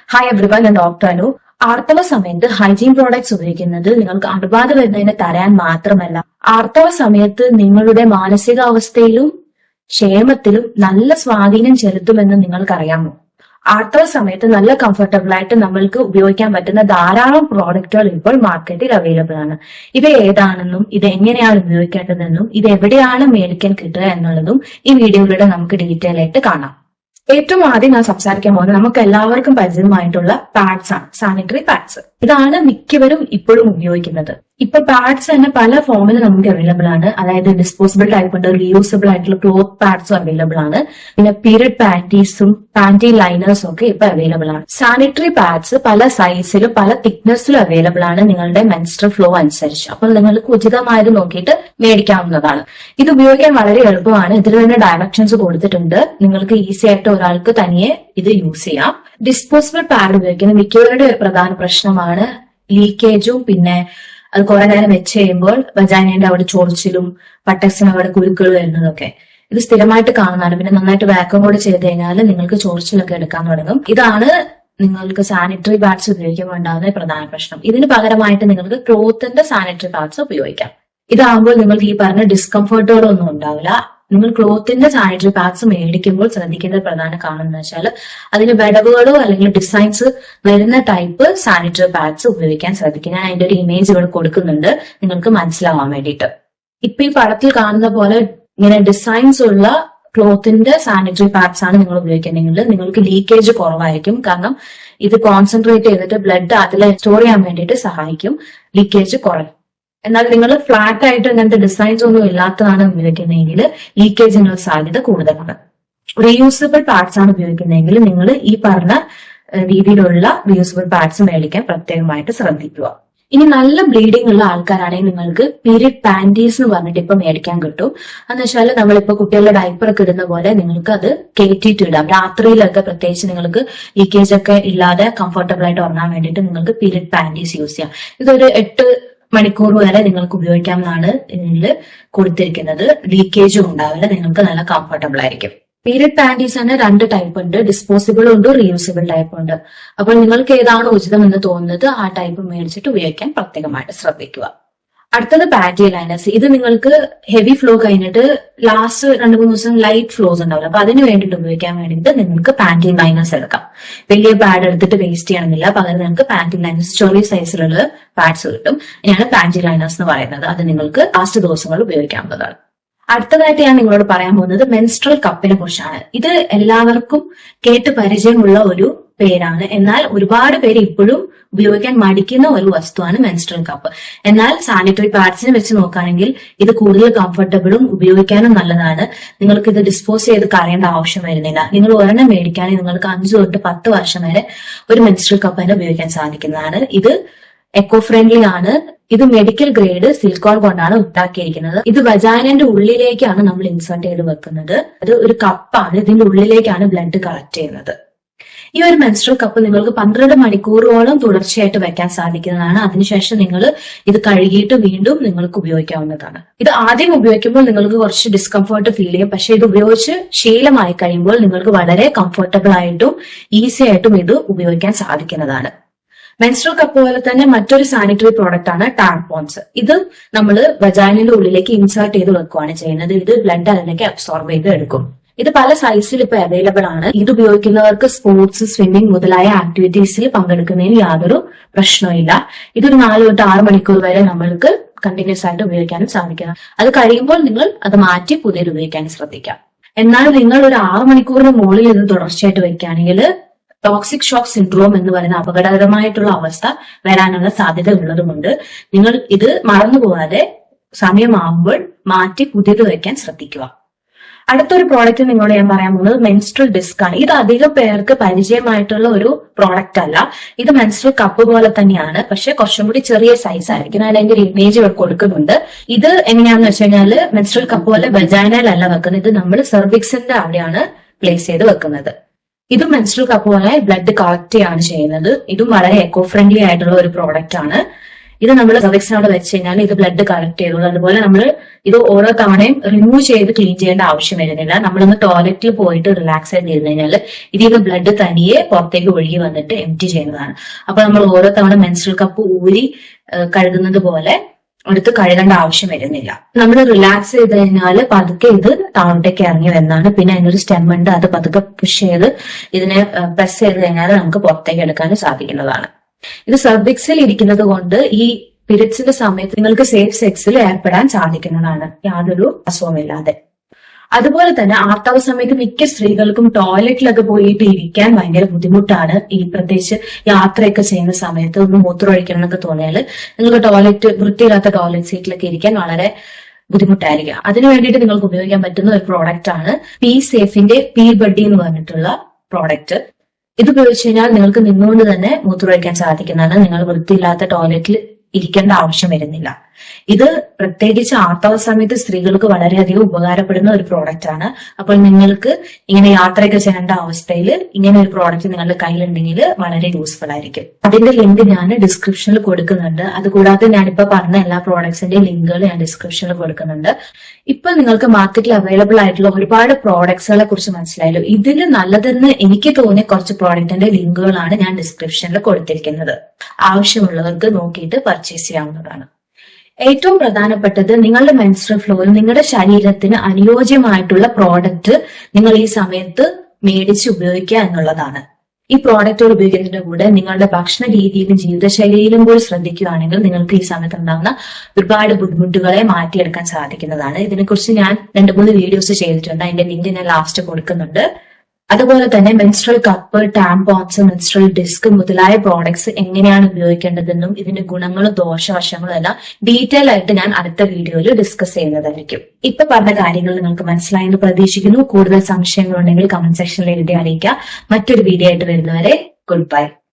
Hi everyone, ഞാൻ doctor Anu. ആർത്തവ സമയത്ത് ഹൈജീൻ പ്രോഡക്ട്സ് ഉപയോഗിക്കുന്നത് നിങ്ങൾക്ക് അണുബാധ വരുന്നതിനെ തടയാൻ മാത്രമല്ല, ആർത്തവ സമയത്ത് നിങ്ങളുടെ മാനസികാവസ്ഥയിലും ക്ഷേമത്തിലും നല്ല സ്വാധീനം ചെലുത്തുമെന്ന് നിങ്ങൾക്കറിയാമോ? ആർത്തവ സമയത്ത് നല്ല കംഫർട്ടബിൾ ആയിട്ട് നമ്മൾക്ക് ഉപയോഗിക്കാൻ പറ്റുന്ന ധാരാളം പ്രോഡക്റ്റുകൾ ഇപ്പോൾ മാർക്കറ്റിൽ അവൈലബിൾ ആണ്. ഇവ ഏതാണെന്നും ഇത് എങ്ങനെയാണ് ഉപയോഗിക്കേണ്ടതെന്നും ഇത് എവിടെയാണ് മേടിക്കാൻ കിട്ടുക എന്നുള്ളതും ഈ വീഡിയോയിലൂടെ നമുക്ക് ഡീറ്റെയിൽ ആയിട്ട് കാണാം. ഏറ്റവും ആദ്യം ഞാൻ സംസാരിക്കാൻ പോകുന്നത് നമുക്ക് എല്ലാവർക്കും പരിചിതമായിട്ടുള്ള പാഡ്സ് ആണ്, സാനിറ്ററി പാഡ്സ്. ഇതാണ് മിക്കവരും ഇപ്പോഴും ഉപയോഗിക്കുന്നത്. ഇപ്പൊ പാഡ്സ് തന്നെ പല ഫോമിൽ നമുക്ക് അവൈലബിൾ ആണ്. അതായത് ഡിസ്പോസിബിൾ ടൈപ്പ് ഉണ്ട്, റീയൂസബിൾ ആയിട്ടുള്ള ക്ലോത്ത് പാഡ്സും അവൈലബിൾ ആണ്. പിന്നെ പീരിയഡ് പാന്റീസും പാന്റി ലൈനേഴ്സും ഒക്കെ ഇപ്പൊ അവൈലബിൾ ആണ്. സാനിറ്ററി പാഡ്സ് പല സൈസിലും പല തിക്നെസ്സിലും അവൈലബിൾ ആണ് നിങ്ങളുടെ മെൻസ്ട്രൽ ഫ്ലോ അനുസരിച്ച്. അപ്പോൾ നിങ്ങൾക്ക് ഉചിതമായത് നോക്കിയിട്ട് മേടിക്കാവുന്നതാണ്. ഇത് ഉപയോഗിക്കാൻ വളരെ എളുപ്പമാണ്. ഇതിൽ തന്നെ ഡയറക്ഷൻസ് കൊടുത്തിട്ടുണ്ട്. നിങ്ങൾക്ക് ഈസി ആയിട്ട് ഒരാൾക്ക് തനിയെ ഇത് യൂസ് ചെയ്യാം. ഡിസ്പോസിബിൾ പാഡ് ഉപയോഗിക്കുന്ന മിക്കവരുടെ ഒരു പ്രധാന പ്രശ്നമാണ് ലീക്കേജും പിന്നെ അത് കുറെ നേരം വെച്ച് കഴിയുമ്പോൾ വജാനയുടെ അവിടെ ചൊറിച്ചിലും പട്ടക്സിന് അവിടെ കുരുക്കൾ വരുന്നതൊക്കെ ഇത് സ്ഥിരമായിട്ട് കാണുന്നതാണ്. പിന്നെ നന്നായിട്ട് വാക്വം കൂടെ ചെയ്ത് കഴിഞ്ഞാൽ നിങ്ങൾക്ക് ചൊറിച്ചിലൊക്കെ എടുക്കാൻ തുടങ്ങും. ഇതാണ് നിങ്ങൾക്ക് സാനിറ്ററി പാഡ്സ് ഉപയോഗിക്കുമ്പോൾ ഉണ്ടാകുന്ന പ്രധാന പ്രശ്നം. ഇതിന് പകരമായിട്ട് നിങ്ങൾക്ക് ക്ലോത്തിന്റെ സാനിറ്ററി പാഡ്സ് ഉപയോഗിക്കാം. ഇതാകുമ്പോൾ നിങ്ങൾക്ക് ഈ പറഞ്ഞ ഡിസ്കംഫർട്ടുകളൊന്നും ഉണ്ടാവില്ല. നിങ്ങൾ ക്ലോത്തിന്റെ സാനിറ്ററി പാഡ്സ് മേടിക്കുമ്പോൾ ശ്രദ്ധിക്കേണ്ട പ്രധാന കാരണം എന്ന് വെച്ചാൽ അതിന് വിടവുകളോ അല്ലെങ്കിൽ ഡിസൈൻസ് വരുന്ന ടൈപ്പ് സാനിറ്ററി പാഡ്സ് ഉപയോഗിക്കാൻ ശ്രദ്ധിക്കുക. ഞാൻ അതിന്റെ ഒരു ഇമേജ് ഇവിടെ കൊടുക്കുന്നുണ്ട് നിങ്ങൾക്ക് മനസ്സിലാവാൻ വേണ്ടിയിട്ട്. ഇപ്പൊ ഈ പടത്തിൽ കാണുന്ന പോലെ ഇങ്ങനെ ഡിസൈൻസ് ഉള്ള ക്ലോത്തിന്റെ സാനിറ്ററി പാഡ്സ് ആണ് നിങ്ങൾ ഉപയോഗിക്കുന്നെങ്കിൽ നിങ്ങൾക്ക് ലീക്കേജ് കുറവായിരിക്കും. കാരണം ഇത് കോൺസെൻട്രേറ്റ് ചെയ്തിട്ട് ബ്ലഡ് അതിൽ സ്റ്റോർ ചെയ്യാൻ വേണ്ടിയിട്ട് സഹായിക്കും. ലീക്കേജ് കുറയും. എന്നാൽ നിങ്ങൾ ഫ്ലാറ്റ് ആയിട്ട് അങ്ങനത്തെ ഡിസൈൻസ് ഒന്നും ഇല്ലാത്തതാണ് ഉപയോഗിക്കുന്നതെങ്കിൽ ലീക്കേജിനുള്ള സാധ്യത കൂടുതലാണ്. റീയൂസബിൾ പാഡ്സ് ആണ് ഉപയോഗിക്കുന്നതെങ്കിൽ നിങ്ങൾ ഈ പറഞ്ഞ രീതിയിലുള്ള റീയൂസബിൾ പാഡ്സ് മേടിക്കാൻ പ്രത്യേകമായിട്ട് ശ്രദ്ധിക്കുക. ഇനി നല്ല ബ്ലീഡിംഗ് ഉള്ള ആൾക്കാരാണെങ്കിൽ നിങ്ങൾക്ക് പീരിയഡ് പാന്റീസ് എന്ന് പറഞ്ഞിട്ട് ഇപ്പൊ മേടിക്കാൻ കിട്ടും. എന്ന് വെച്ചാൽ നമ്മളിപ്പോ കുട്ടികളുടെ ഡയപ്പർ ഒക്കെ ഇടുന്ന പോലെ നിങ്ങൾക്ക് അത് കയറ്റിയിട്ട് ഇടാം. രാത്രിയിലൊക്കെ പ്രത്യേകിച്ച് നിങ്ങൾക്ക് ലീക്കേജ് ഒക്കെ ഇല്ലാതെ കംഫർട്ടബിൾ ആയിട്ട് ഉറങ്ങാൻ വേണ്ടിയിട്ട് നിങ്ങൾക്ക് പീരിയഡ് പാന്റീസ് യൂസ് ചെയ്യാം. ഇതൊരു 8 മണിക്കൂർ വരെ നിങ്ങൾക്ക് ഉപയോഗിക്കാമെന്നാണ് ഇതിൽ കൊടുത്തിരിക്കുന്നത്. ലീക്കേജും ഉണ്ടാവില്ല, നിങ്ങൾക്ക് നല്ല കംഫർട്ടബിൾ ആയിരിക്കും. പീരിയഡ് പാന്റീസ് തന്നെ 2 ടൈപ്പ് ഉണ്ട്, ഡിസ്പോസിബിളും ഉണ്ട്, റീയൂസബിൾ ടൈപ്പ് ഉണ്ട്. അപ്പോൾ നിങ്ങൾക്ക് ഏതാണ് ഉചിതം എന്ന് തോന്നുന്നത് ആ ടൈപ്പ് മേടിച്ചിട്ട് ഉപയോഗിക്കാൻ പ്രത്യേകമായിട്ട് ശ്രദ്ധിക്കുക. അടുത്തത് പാന്റി ലൈനേഴ്സ്. ഇത് നിങ്ങൾക്ക് ഹെവി ഫ്ലോ കഴിഞ്ഞിട്ട് ലാസ്റ്റ് 2-3 ദിവസം ലൈറ്റ് ഫ്ലോസ് ഉണ്ടാവില്ല. അപ്പൊ അതിന് വേണ്ടിയിട്ട് ഉപയോഗിക്കാൻ വേണ്ടിയിട്ട് നിങ്ങൾക്ക് പാന്റി ലൈനേഴ്സ് എടുക്കാം. വലിയ പാഡ് എടുത്തിട്ട് വേസ്റ്റ് ചെയ്യണമെന്നില്ല. പകരം നിങ്ങൾക്ക് പാന്റി ലൈനേഴ്സ് ചെറിയ സൈസിലുള്ള പാഡ്സ് കിട്ടും. ഇനിയാണ് പാന്റി ലൈനേഴ്സ് എന്ന് പറയുന്നത്. അത് നിങ്ങൾക്ക് ലാസ്റ്റ് ദിവസങ്ങൾ ഉപയോഗിക്കാവുന്നതാണ്. അടുത്തതായിട്ട് ഞാൻ നിങ്ങളോട് പറയാൻ പോകുന്നത് മെൻസ്ട്രൽ കപ്പിനെ കുറിച്ചാണ്. ഇത് എല്ലാവർക്കും കേട്ട് പരിചയമുള്ള ഒരു പേരാണ്. എന്നാൽ ഒരുപാട് പേര് ഇപ്പോഴും ഉപയോഗിക്കാൻ മടിക്കുന്ന ഒരു വസ്തുവാണ് മെൻസ്ട്രൽ കപ്പ്. എന്നാൽ സാനിറ്ററി പാഡ്സിനെ വെച്ച് നോക്കുകയാണെങ്കിൽ ഇത് കൂടുതൽ കംഫർട്ടബിളും ഉപയോഗിക്കാനും നല്ലതാണ്. നിങ്ങൾക്ക് ഇത് ഡിസ്പോസ് ചെയ്ത് കളയേണ്ട ആവശ്യം വരുന്നില്ല. നിങ്ങൾ ഒരെണ്ണം മേടിക്കുകയാണെങ്കിൽ നിങ്ങൾക്ക് 5 തൊട്ട് 10 വർഷം വരെ ഒരു മെൻസ്ട്രൽ കപ്പ് തന്നെ ഉപയോഗിക്കാൻ സാധിക്കുന്നതാണ്. ഇത് എക്കോ ഫ്രണ്ട്ലി ആണ്. ഇത് മെഡിക്കൽ ഗ്രേഡ് സിലിക്കോൺ കൊണ്ടാണ് ഉണ്ടാക്കിയിരിക്കുന്നത്. ഇത് വജാനന്റെ ഉള്ളിലേക്കാണ് നമ്മൾ ഇൻസേർട്ട് ചെയ്ത് വെക്കുന്നത്. അത് ഒരു കപ്പാണ്. ഇതിന്റെ ഉള്ളിലേക്കാണ് ബ്ലഡ് കളക്ട് ചെയ്യുന്നത്. ഈ ഒരു മെൻസ്ട്രൽ കപ്പ് നിങ്ങൾക്ക് 12 മണിക്കൂറോളം തുടർച്ചയായിട്ട് വെക്കാൻ സാധിക്കുന്നതാണ്. അതിനുശേഷം നിങ്ങൾ ഇത് കഴുകിയിട്ട് വീണ്ടും നിങ്ങൾക്ക് ഉപയോഗിക്കാവുന്നതാണ്. ഇത് ആദ്യം ഉപയോഗിക്കുമ്പോൾ നിങ്ങൾക്ക് കുറച്ച് ഡിസ്കംഫർട്ട് ഫീൽ ചെയ്യും. പക്ഷെ ഇത് ഉപയോഗിച്ച് ശീലമായി കഴിയുമ്പോൾ നിങ്ങൾക്ക് വളരെ കംഫർട്ടബിൾ ആയിട്ടും ഈസി ആയിട്ടും ഇത് ഉപയോഗിക്കാൻ സാധിക്കുന്നതാണ്. മെൻസ്ട്രൽ കപ്പ് പോലെ തന്നെ മറ്റൊരു സാനിറ്ററി പ്രോഡക്റ്റ് ആണ് ടാംപോൺസ്. ഇത് നമ്മൾ വജാനിന്റെ ഉള്ളിലേക്ക് ഇൻസേർട്ട് ചെയ്ത് വെക്കുകയാണ് ചെയ്യുന്നത്. ഇത് ബ്ലഡ് അതിലേക്ക് അബ്സോർബ് ചെയ്ത് എടുക്കും. ഇത് പല സൈസിൽ ഇപ്പൊ അവൈലബിൾ ആണ്. ഇത് ഉപയോഗിക്കുന്നവർക്ക് സ്പോർട്സ്, സ്വിമ്മിംഗ് മുതലായ ആക്ടിവിറ്റീസിൽ പങ്കെടുക്കുന്നതിന് യാതൊരു പ്രശ്നവുമില്ല. ഇതൊരു 4 തൊട്ട് 6 മണിക്കൂർ വരെ നമ്മൾക്ക് കണ്ടിന്യൂസ് ആയിട്ട് ഉപയോഗിക്കാനും സാധിക്കണം. അത് കഴിയുമ്പോൾ നിങ്ങൾ അത് മാറ്റി പുതിയത് ഉപയോഗിക്കാൻ ശ്രദ്ധിക്കാം. എന്നാൽ നിങ്ങൾ ഒരു 6 മണിക്കൂറിന് മുകളിൽ ഇത് തുടർച്ചയായിട്ട് വെക്കുകയാണെങ്കിൽ ടോക്സിക് ഷോക്ക് സിൻഡ്രോം എന്ന് പറയുന്ന അപകടകരമായിട്ടുള്ള അവസ്ഥ വരാനുള്ള സാധ്യത ഉള്ളതുകൊണ്ട് നിങ്ങൾ ഇത് മറന്നുപോകാതെ സമയമാകുമ്പോൾ മാറ്റി പുതിയത് വയ്ക്കാൻ ശ്രദ്ധിക്കുക. അടുത്തൊരു പ്രോഡക്റ്റ് നിങ്ങളോട് ഞാൻ പറയാൻ പോകുന്നത് മെൻസ്ട്രൽ ഡിസ്ക് ആണ്. ഇത് അധികം പേർക്ക് പരിചയമായിട്ടുള്ള ഒരു പ്രോഡക്റ്റ് അല്ല. ഇത് മെൻസ്ട്രൽ കപ്പ് പോലെ തന്നെയാണ്, പക്ഷെ കുറച്ചും കൂടി ചെറിയ സൈസ് ആയിരിക്കും. അതിന്റെ ഒരു ഇമേജ് കൊടുക്കുന്നുണ്ട്. ഇത് എങ്ങനെയാണെന്ന് വെച്ച് കഴിഞ്ഞാൽ മെൻസ്ട്രൽ കപ്പ് പോലെ വജാനയിലല്ല വെക്കുന്നത്. ഇത് നമ്മൾ സെർവിക്സിന്റെ അവിടെയാണ് പ്ലേസ് ചെയ്ത് വെക്കുന്നത്. ഇതും മെൻസ്ട്രൽ കപ്പ് പോലെ ബ്ലഡ് കളക്ട് ചെയ്യാണ് ചെയ്യുന്നത്. ഇതും വളരെ എക്കോ ഫ്രണ്ട്ലി ആയിട്ടുള്ള ഒരു പ്രോഡക്റ്റ് ആണ്. ഇത് നമ്മൾ സർവിക്സിനോട് വെച്ച് കഴിഞ്ഞാൽ ഇത് ബ്ലഡ് കളക്ട് ചെയ്തോളൂ. അതുപോലെ നമ്മൾ ഇത് ഓരോ തവണയും റിമൂവ് ചെയ്ത് ക്ലീൻ ചെയ്യേണ്ട ആവശ്യം വരുന്നില്ല. നമ്മളൊന്ന് ടോയ്ലറ്റിൽ പോയിട്ട് റിലാക്സ് ആയിട്ട് ഇരുന്ന് കഴിഞ്ഞാൽ ഇതിൽ ബ്ലഡ് തനിയെ പുറത്തേക്ക് ഒഴുകി വന്നിട്ട് എംപ്റ്റി ചെയ്യുന്നതാണ്. അപ്പൊ നമ്മൾ ഓരോ തവണ മെൻസ്ട്രൽ കപ്പ് ഊരി കഴുകുന്നത് പോലെ എടുത്ത് കഴുകേണ്ട ആവശ്യം വരുന്നില്ല. നമ്മൾ റിലാക്സ് ചെയ്ത് കഴിഞ്ഞാൽ പതുക്കെ ഇത് താഴോട്ടേക്ക് ഇറങ്ങി വരുന്നതാണ്. പിന്നെ അതിനൊരു സ്റ്റെം ഉണ്ട്, അത് പതുക്കെ പുഷ് ചെയ്ത് ഇതിനെ പ്രസ് ചെയ്ത് കഴിഞ്ഞാൽ നമുക്ക് പുറത്തേക്ക് എടുക്കാൻ സാധിക്കുന്നതാണ്. ഇത് സർവിക്സിൽ ഇരിക്കുന്നത് കൊണ്ട് ഈ പീരിയഡ്സിന്റെ സമയത്ത് നിങ്ങൾക്ക് സേഫ് സെക്സിൽ ഏർപ്പെടാൻ സാധിക്കുന്നതാണ്, യാതൊരു അസുഖമില്ലാതെ. അതുപോലെ തന്നെ ആർത്തവ സമയത്ത് മിക്ക സ്ത്രീകൾക്കും ടോയ്ലറ്റിലൊക്കെ പോയിട്ട് ഇരിക്കാൻ ഭയങ്കര ബുദ്ധിമുട്ടാണ്. ഈ പ്രത്യേകിച്ച് യാത്രയൊക്കെ ചെയ്യുന്ന സമയത്ത് ഒന്ന് മൂത്രമൊഴിക്കണം എന്നൊക്കെ തോന്നിയാൽ നിങ്ങൾക്ക് വൃത്തിയില്ലാത്ത ടോയ്ലറ്റ് സീറ്റിലൊക്കെ ഇരിക്കാൻ വളരെ ബുദ്ധിമുട്ടായിരിക്കും. അതിനു വേണ്ടിയിട്ട് നിങ്ങൾക്ക് ഉപയോഗിക്കാൻ പറ്റുന്ന ഒരു പ്രോഡക്റ്റ് ആണ് പി സേഫിന്റെ പി ബഡ്ഡി എന്ന് പറഞ്ഞിട്ടുള്ള പ്രോഡക്റ്റ്. ഇത് ഉപയോഗിച്ച് കഴിഞ്ഞാൽ നിങ്ങൾക്ക് നിന്നുകൊണ്ട് തന്നെ മൂത്രമൊഴിക്കാൻ സാധിക്കുന്നതാണ്. നിങ്ങൾ വൃത്തിയില്ലാത്ത ടോയ്ലറ്റിൽ ഇരിക്കേണ്ട ആവശ്യം വരുന്നില്ല. ഇത് പ്രത്യേകിച്ച് ആർത്തവ സമയത്ത് സ്ത്രീകൾക്ക് വളരെയധികം ഉപകാരപ്പെടുന്ന ഒരു പ്രോഡക്റ്റ് ആണ്. അപ്പോൾ നിങ്ങൾക്ക് ഇങ്ങനെ യാത്രയൊക്കെ ചെയ്യേണ്ട അവസ്ഥയിൽ ഇങ്ങനെ ഒരു പ്രോഡക്റ്റ് നിങ്ങളുടെ കയ്യിലുണ്ടെങ്കിൽ വളരെ യൂസ്ഫുൾ ആയിരിക്കും. അതിന്റെ ലിങ്ക് ഞാൻ ഡിസ്ക്രിപ്ഷനിൽ കൊടുക്കുന്നുണ്ട്. അതുകൂടാതെ ഞാനിപ്പോ പറഞ്ഞ എല്ലാ പ്രോഡക്ട്സിന്റെ ലിങ്കുകൾ ഞാൻ ഡിസ്ക്രിപ്ഷനിൽ കൊടുക്കുന്നുണ്ട്. ഇപ്പൊ നിങ്ങൾക്ക് മാർക്കറ്റിൽ അവൈലബിൾ ആയിട്ടുള്ള ഒരുപാട് പ്രോഡക്ട്സുകളെ കുറിച്ച് മനസ്സിലായല്ലോ. ഇതിൽ നല്ലതെന്ന് എനിക്ക് തോന്നിയ കുറച്ച് പ്രോഡക്റ്റിന്റെ ലിങ്കുകളാണ് ഞാൻ ഡിസ്ക്രിപ്ഷനിൽ കൊടുത്തിരിക്കുന്നത്. ആവശ്യമുള്ളവർക്ക് നോക്കിയിട്ട് പർച്ചേസ് ചെയ്യാവുന്നതാണ്. ഏറ്റവും പ്രധാനപ്പെട്ടത് നിങ്ങളുടെ മെൻസ്ട്രൽ ഫ്ലോയിൽ നിങ്ങളുടെ ശരീരത്തിന് അനുയോജ്യമായിട്ടുള്ള പ്രോഡക്റ്റ് നിങ്ങൾ ഈ സമയത്ത് മേടിച്ച് ഉപയോഗിക്കുക എന്നുള്ളതാണ്. ഈ പ്രോഡക്റ്റുകൾ ഉപയോഗിക്കുന്നതിന്റെ കൂടെ നിങ്ങളുടെ ഭക്ഷണ രീതിയിലും ജീവിതശൈലിയിലും കൂടി ശ്രദ്ധിക്കുകയാണെങ്കിൽ നിങ്ങൾക്ക് ഈ സമയത്ത് ഉണ്ടാകുന്ന ഒരുപാട് ബുദ്ധിമുട്ടുകളെ മാറ്റിയെടുക്കാൻ സാധിക്കുന്നതാണ്. ഇതിനെക്കുറിച്ച് ഞാൻ 2-3 വീഡിയോസ് ചെയ്തിട്ടുണ്ട്. അതിന്റെ ലിങ്ക് ഞാൻ ലാസ്റ്റ് കൊടുക്കുന്നുണ്ട്. അതുപോലെ തന്നെ menstrual cup, tampons, menstrual disc മുതലായ പ്രോഡക്ട്സ് എങ്ങനെയാണ് ഉപയോഗിക്കേണ്ടതെന്നും ഇതിന്റെ ഗുണങ്ങളും ദോഷവശങ്ങളും എല്ലാം ഡീറ്റെയിൽ ആയിട്ട് ഞാൻ അടുത്ത വീഡിയോയിൽ ഡിസ്കസ് ചെയ്യുന്നതായിരിക്കും. ഇപ്പൊ പറഞ്ഞ കാര്യങ്ങൾ നിങ്ങൾക്ക് മനസ്സിലായെന്ന് പ്രതീക്ഷിക്കുന്നു. കൂടുതൽ സംശയങ്ങളുണ്ടെങ്കിൽ കമന്റ് സെക്ഷനിൽ എഴുതി അറിയിക്കുക. മറ്റൊരു വീഡിയോ ആയിട്ട് വരുന്നവരെ ഗുഡ് ബൈ.